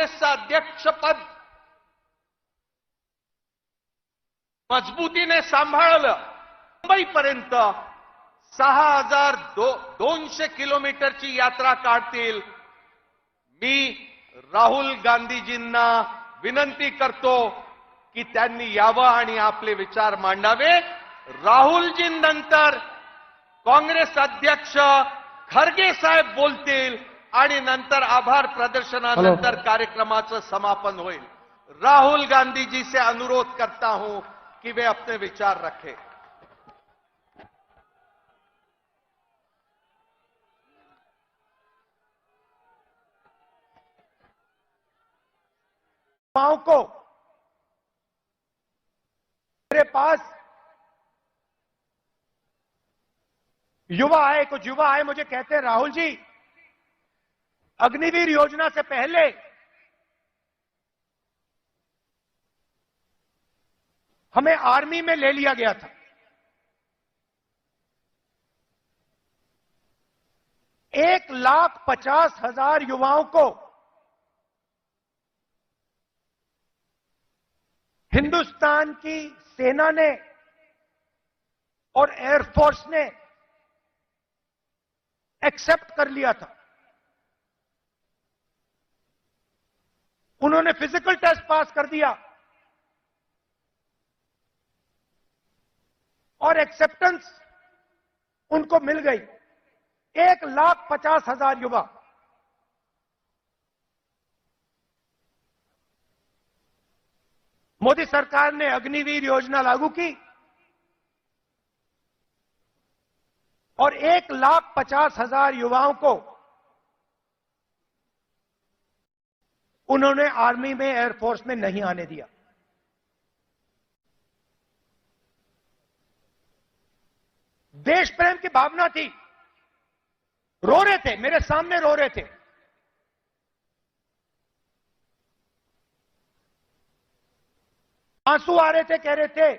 काँग्रेसचं अध्यक्षपद मजबूतीने सांभाळलं. मुंबईपर्यंत 6200 किलोमीटरची यात्रा काढतील. मी राहुल गांधीजींना विनंती करतो की त्यांनी यावं आणि आपले विचार मांडावे. राहुलजींनंतर काँग्रेस अध्यक्ष खरगे साहेब बोलतील आणि नंतर आभार प्रदर्शनानंतर कार्यक्रमाचं समापन होईल. राहुल गांधी जी से अनुरोध करता हूं कि वे अपने विचार रखें. युवाओं को मेरे पास कुछ युवा आए, मुझे कहते हैं राहुल जी, अग्निवीर योजना से पहले हमें आर्मी में ले लिया गया था. 1,50,000 युवाओं को हिंदुस्तान की सेना ने और एयरफोर्स ने एक्सेप्ट कर लिया था. उन्होंने फिजिकल टेस्ट पास कर दिया और एक्सेप्टेंस उनको मिल गई. 1,50,000 युवा. मोदी सरकार ने अग्निवीर योजना लागू की और 1,50,000 युवाओं को उन्होंने आर्मी में, एयरफोर्स में नहीं आने दिया. देश प्रेम की भावना थी. रो रहे थे, मेरे सामने रो रहे थे. आंसू आ रहे थे, कह रहे थे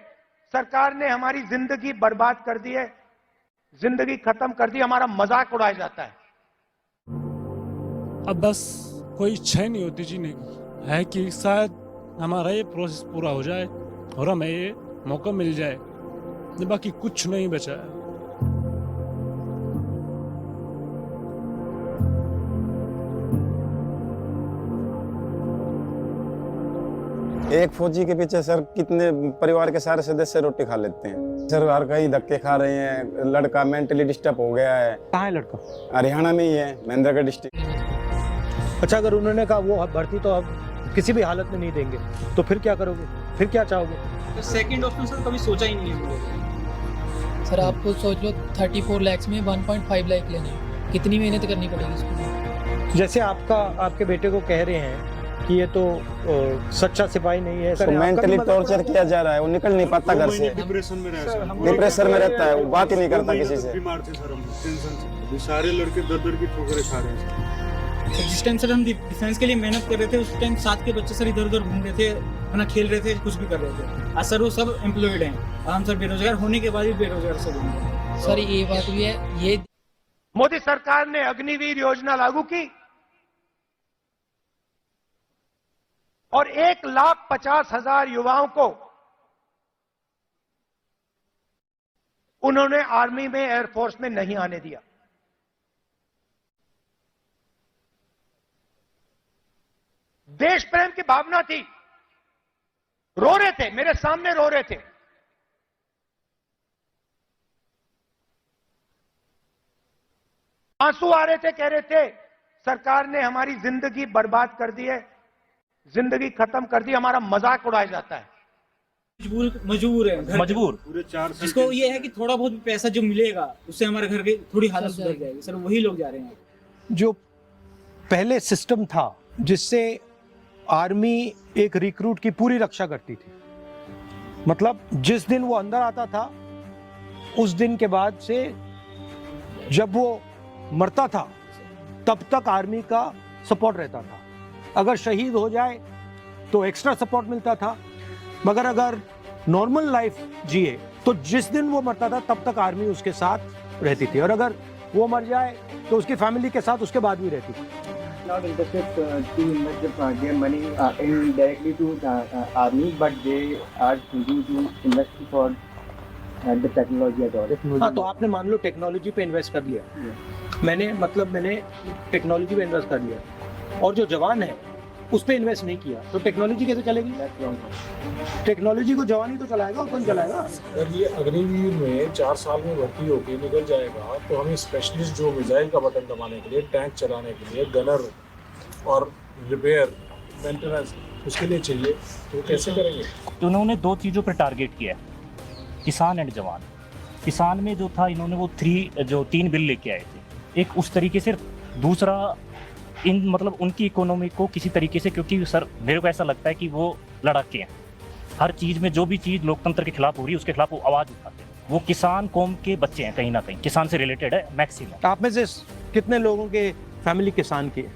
सरकार ने हमारी जिंदगी बर्बाद कर दी है, जिंदगी खत्म कर दी, हमारा मजाक उड़ाया जाता है. अब बस कोई इच्छा ही नहीं होती जीने की, है कि शायद हमारा ये प्रोसेस पूरा हो जाए और हमें ये मौका मिल जाए. बाकी कुछ नहीं बचा है. एक फौजी के पीछे सर कितने परिवार के सारे सदस्य रोटी खा लेते हैं. सर हर कहीं धक्के खा रहे हैं. लड़का मेंटली डिस्टर्ब हो गया है. कहाँ है लड़का? हरियाणा में ही है, महेंद्रगढ़ डिस्ट्रिक्ट. अच्छा, अगर उन्होंने कहा वो भर्ती तो अब किसी भी हालत में नहीं देंगे, तो फिर क्या करोगे? फिर क्या चाहोगे? तो सेकंड ऑप्शन सर कभी सोचा ही नहीं है. सर आपको सोच लो 34 लाख में 1.5 लाख लेने हैं. कितनी मेहनत करनी पड़ेगी इसको? जैसे आपके बेटे को कह रहे हैं कि ये तो सच्चा सिपाही नहीं है सर, मेंटली टॉर्चर किया जा रहा है. वो निकल नहीं पाता घर से, डिप्रेशन में डिप्रेशन में रहता है. वो बात ही नहीं करता किसी से. बीमार थे सर हम, टेंशन से. सारे लड़के दर की ठोकरें खा रहे हैं. जिस टाइम सर हम डिफेंस के लिए मेहनत कर रहे थे, उस टाइम साथ के बच्चे सर इधर उधर घूम रहे थे, अपना खेल रहे थे, कुछ भी कर रहे थे. आज सर वो सब एम्प्लॉयड हैं. हम सर बेरोजगार होने के बाद भी बेरोजगार सब होंगे. सर ये बात भी है. ये मोदी सरकार ने अग्निवीर योजना लागू की और 1,50,000 युवाओं को उन्होंने आर्मी में, एयरफोर्स में नहीं आने दिया. देश प्रेम की भावना थी. रो रहे थे, मेरे सामने रो रहे थे. आंसू आ रहे थे, कह रहे थे सरकार ने हमारी जिंदगी बर्बाद कर दी है, जिंदगी खत्म कर दी, हमारा मजाक उड़ाया जाता है. मजबूर है, मजबूर. पूरे 4 साल जिसको ये है कि थोड़ा बहुत पैसा जो मिलेगा उससे हमारे घर की थोड़ी हालत सुधर जाएगी. सर वही लोग जा रहे हैं. जो पहले सिस्टम था जिससे आर्मी एक रिक्रूट की पूरी रक्षा करती थी, मतलब जिस दिन वो अंदर आता था उस दिन के बाद से जब वो मरता था तब तक आर्मी का सपोर्ट रहता था. अगर शहीद हो जाए तो एक्स्ट्रा सपोर्ट मिलता था, मगर अगर नॉर्मल लाइफ जिए तो जिस दिन वो मरता था तब तक आर्मी उसके साथ रहती थी, और अगर वो मर जाए तो उसकी फैमिली के साथ उसके बाद भी रहती थी. not interested to invest their money in directly to the army, but they are thinking to invest for the technology at all. हाँ, तो आपने मान लो टेक्नोलॉजी पे इन्वेस्ट कर लिया, मैंने टेक्नोलॉजी पे इन्वेस्ट कर लिया और जो जवान है उस पे इन्वेस्ट नहीं किया, तो टेक्नोलॉजी कैसे चलेगी? टेक्नोलॉजी को जवान ही तो चलाएगा, और कौन चलाएगा? अगर ये अग्निवीर में 4 साल में भर्ती होकर निकल जाएगा तो हमें स्पेशलिस्ट जो मिसाइल का बटन दबाने के लिए, टैंक चलाने के लिए, गनर और रिपेयर मेंटेनेंस उसके लिए चाहिए, तो कैसे करेंगे? तो उन्होंने 2 चीज़ों पर टारगेट किया है, किसान एंड जवान। किसान में जो था, इन्होंने वो 3 बिल लेके आए थे, एक उस तरीके से, दूसरा इन मतलब उनकी इकोनॉमी को किसी तरीके से, क्योंकि सर मेरे को ऐसा लगता है कि वो लड़ाके हैं, हर चीज़ में जो भी चीज़ लोकतंत्र के खिलाफ हो रही है उसके खिलाफ वो आवाज़ उठाते हैं। वो किसान कौम के बच्चे हैं, कहीं ना कहीं किसान से रिलेटेड है मैक्सिमम। आप में से कितने लोगों के फैमिली किसान की है?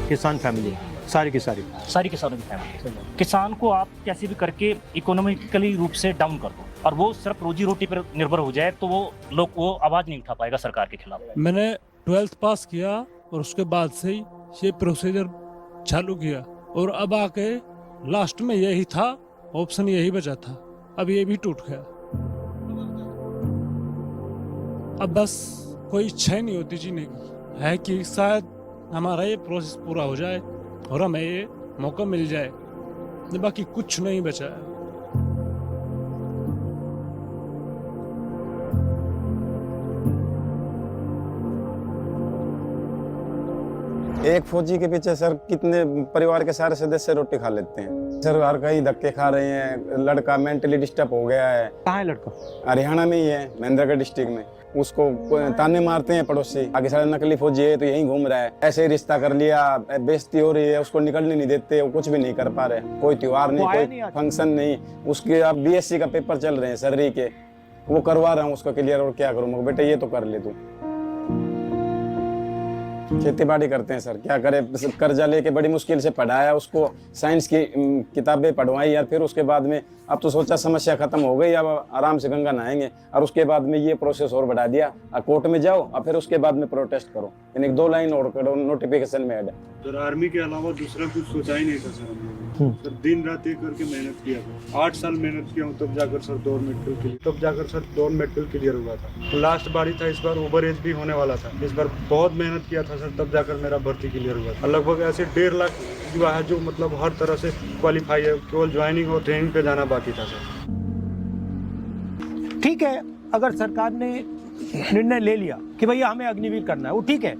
किसान फैमिली सारी की सारी किसानों की फैमिली। किसान को आप कैसे भी करके इकोनॉमिकली रूप से डाउन कर दो और वो सिर्फ रोजी रोटी पर निर्भर हो जाए, तो वो आवाज़ नहीं उठा पाएगा सरकार के खिलाफ। मैंने 12th पास किया और उसके बाद से ही ये प्रोसीजर चालू किया, और अब आके लास्ट में यही था, ऑप्शन यही बचा था, अब ये भी टूट गया। अब बस कोई इच्छा ही नहीं होती जीने की, है कि शायद हमारा ये प्रोसेस पूरा हो जाए और हमें ये मौका मिल जाए, बाकी कुछ नहीं बचा है। एक फौजी के पीछे सर कितने परिवार के सारे सदस्य रोटी खा लेते हैं सर। हर कहीं धक्के खा रहे हैं, लड़का मेंटली डिस्टर्ब हो गया है। कहाँ है लड़का? हरियाणा में ही है, महेंद्रगढ़ डिस्ट्रिक्ट में। उसको ताने मारते हैं पड़ोसी, आगे सारे नकली फौजी है तो यहीं घूम रहा है, ऐसे ही रिश्ता कर लिया, बेइज्जती हो रही है, उसको निकलने नहीं देते, वो कुछ भी नहीं कर पा रहे, कोई त्योहार नहीं, कोई फंक्शन नहीं। उसके अब बीएससी का पेपर चल रहे हैं सर्री के, वो करवा रहा हूँ उसको क्लियर, और क्या करूँ बेटा, ये तो कर ले तू। खेती बाड़ी करते हैं सर, क्या करे, कर्जा लेके बड़ी मुश्किल से पढ़ाया उसको, साइंस की किताबें पढ़वाई यार, फिर उसके बाद में अब तो सोचा समस्या खत्म हो गई, अब आराम से गंगा नहाएंगे, और उसके बाद में ये प्रोसेस और बढ़ा दिया, कोर्ट में जाओ और फिर उसके बाद में प्रोटेस्ट करो, यानी 2 लाइन और करो नोटिफिकेशन में ऐड। सर आर्मी के अलावा दूसरा कुछ सोचा ही नहीं था सर हमने। सर दिन रात एक करके मेहनत किया था, 8 साल मेहनत किया हूँ, तब जाकर सर दौड़ मेडिकल क्लियर हुआ था। लास्ट बारी था, इस बार ओवर एज भी होने वाला था, इस बार बहुत मेहनत किया था सर, तब जाकर मेरा भर्ती क्लियर हुआ था। लगभग ऐसे 1.5 लाख युवा है जो मतलब हर तरह से क्वालिफाई है, केवल ज्वाइनिंग और ट्रेनिंग पे जाना बाकी था सर। ठीक है, अगर सरकार ने निर्णय ले लिया कि भैया हमें अग्निवीर करना है, वो ठीक है,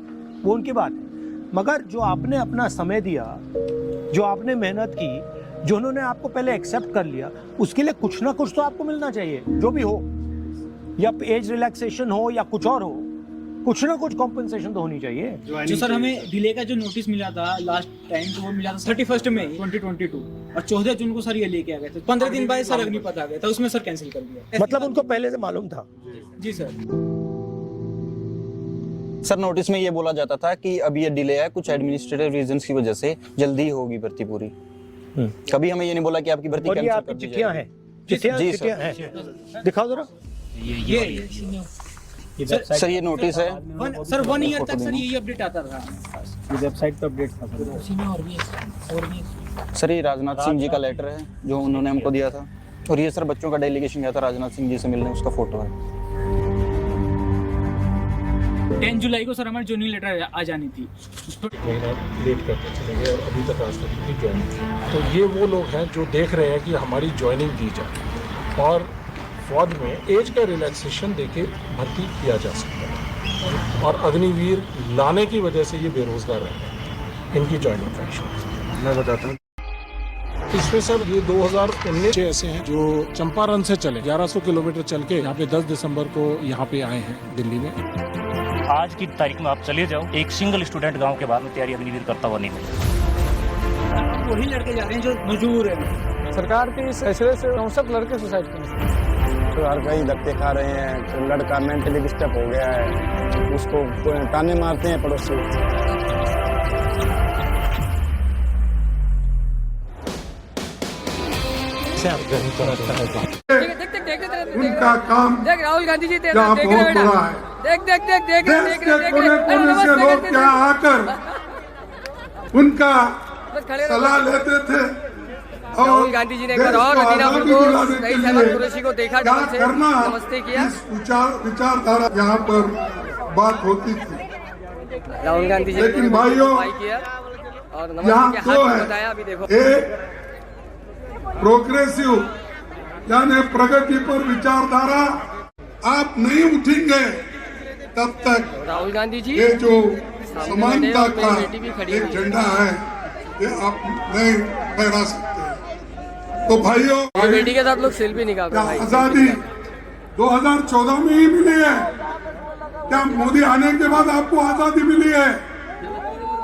वो उनकी बात है, मगर जो आपने अपना समय दिया, जो आपने मेहनत की, जो उन्होंने आपको पहले एक्सेप्ट कर लिया, उसके लिए कुछ ना कुछ तो आपको मिलना चाहिए, जो भी हो, या एज रिलैक्सेशन हो या कुछ और हो, कुछ ना कुछ कॉम्पेंसेशन तो होनी चाहिए। जो सर हमें डिले का जो नोटिस मिला था लास्ट टाइम, तो वो मिला था 31 मई 2022 और 14 जून को सर ये लेके आ गए थे। 15 दिन बाद सर अग्निपथ आ गया था, उसमें सर कैंसिल कर दिया। मतलब उनको पहले से मालूम था? जी सर। सर नोटिस में ये बोला जाता था कि अब ये डिले है कुछ एडमिनिस्ट्रेटिव रीजंस की वजह से, जल्दी होगी भर्ती पूरी। कभी हमें ये नहीं बोला कि आपकी भर्ती कैंसिल कर दी चिट्ठियां हैं? चिट्ठियां हैं, दिखाओ जरा। सर ये नोटिस है सर 1 ईयर तक सर यही अपडेट आता रहा, वेबसाइट पे अपडेट था। उसी में और भी सर ये राजनाथ सिंह जी का लेटर है जो उन्होंने हमको दिया था, और ये सर बच्चों का डेलीगेशन गया था राजनाथ सिंह जी से मिलने, उसका फोटो है। 10 जुलाई को सर हमारी ज्वाइनिंग लेटर आ जानी थी, महीना लेट करते चले गए और अभी तक आज तक की ज्वाइनिंग। तो ये वो लोग हैं जो देख रहे हैं कि हमारी ज्वाइनिंग दी जाए, और फौज में एज का रिलैक्सेशन देके भर्ती किया जा सकता है, और अग्निवीर लाने की वजह से ये बेरोजगार रहे हैं, इनकी ज्वाइनिंग कमीशन मैं बताता हूँ। इसमें सर ये 2019 ऐसे हैं जो चंपारण से चले 1100 किलोमीटर चल के यहाँ पे 10 दिसंबर को यहाँ पे आए हैं दिल्ली में। आज की तारीख में आप चले जाओ, एक सिंगल स्टूडेंट गांव के बाद में तैयारी अग्निवीर करता हुआ नहीं मिलेगा। वही लड़के जा रहे हैं जो मजदूर हैं। सरकार के इस फैसले से सब लड़के सुसाइड करें। तो हर कहीं धक्के खा रहे हैं, तो लड़का मेंटली डिस्टर्ब हो गया है, उसको ताने मारते हैं पड़ोसी। उनका काम राहुल गांधी जी क्या बहुत बड़ा है। देख देख देख देख देश के कोने कोने से लोग यहाँ आकर उनका सलाह लेते थे राहुल गांधी जी ने एक बार और हदीनापुर को सही सलमान कुरैशी को देखा क्या ढंग से करना, नमस्ते किया। इस विचारधारा यहाँ पर बात होती थी। राहुल गांधी जी लेकिन भाइयों, किया और यहाँ नमस्ते के तो हाथ है बताया। अभी देखो एक प्रोग्रेसिव यानी प्रगति पर विचारधारा आप नहीं उठेंगे तब तक राहुल गांधी जी ये जो सामने समानता बैठे का और मेरी बेटी भी खड़ी एक हुई है। झंडा है ये आप नहीं फहरा सकते। तो भाइयों, मेरी बेटी के साथ लोग सेल्फी निकाल रहे हैं भाई। आजादी 2014 में ही मिली है क्या? मोदी आने के बाद आपको आजादी मिली है?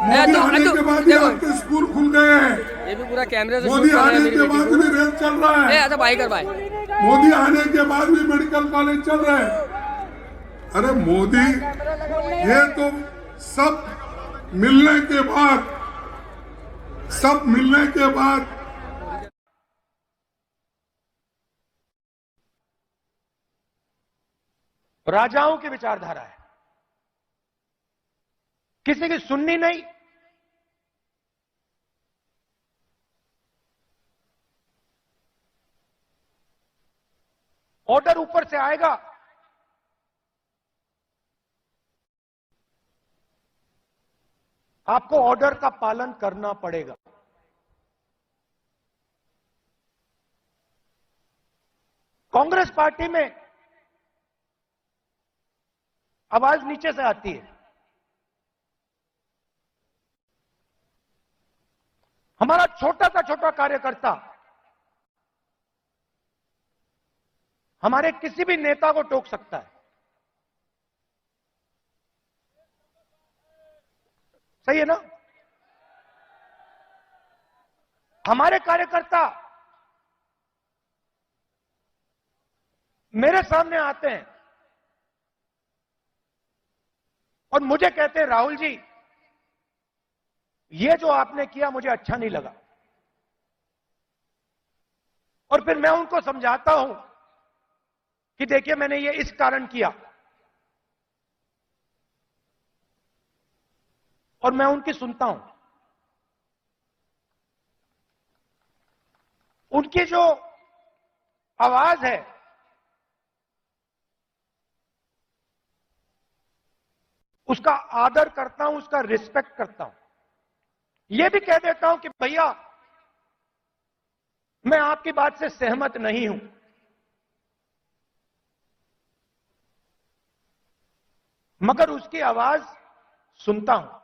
मोदी आने के बाद ही आपके स्कूल खुल गए हैं। ये भी पूरा कैमरे से मोदी शूट कर रहे हैं आने मेरी के बेटी बाद को। भी रेल चल रहा है। अच्छा भाई कर भाई। मोदी आने के बाद भी मेडिकल कॉलेज चल रहे हैं। अरे मोदी, ये तो सब मिलने के बाद राजाओं की विचारधारा है, किसी की सुननी नहीं। ऑर्डर ऊपर से आएगा, आपको ऑर्डर का पालन करना पड़ेगा। कांग्रेस पार्टी में आवाज नीचे से आती है। हमारा छोटा सा छोटा कार्यकर्ता हमारे किसी भी नेता को टोक सकता है। सही है ना? हमारे कार्यकर्ता मेरे सामने आते हैं और मुझे कहते हैं, राहुल जी ये जो आपने किया मुझे अच्छा नहीं लगा। और फिर मैं उनको समझाता हूं कि देखिए मैंने ये इस कारण किया, और मैं उनकी सुनता हूं। उनकी जो आवाज है उसका आदर करता हूं, उसका रिस्पेक्ट करता हूं। यह भी कह देता हूं कि भैया मैं आपकी बात से सहमत नहीं हूं, मगर उसकी आवाज सुनता हूं।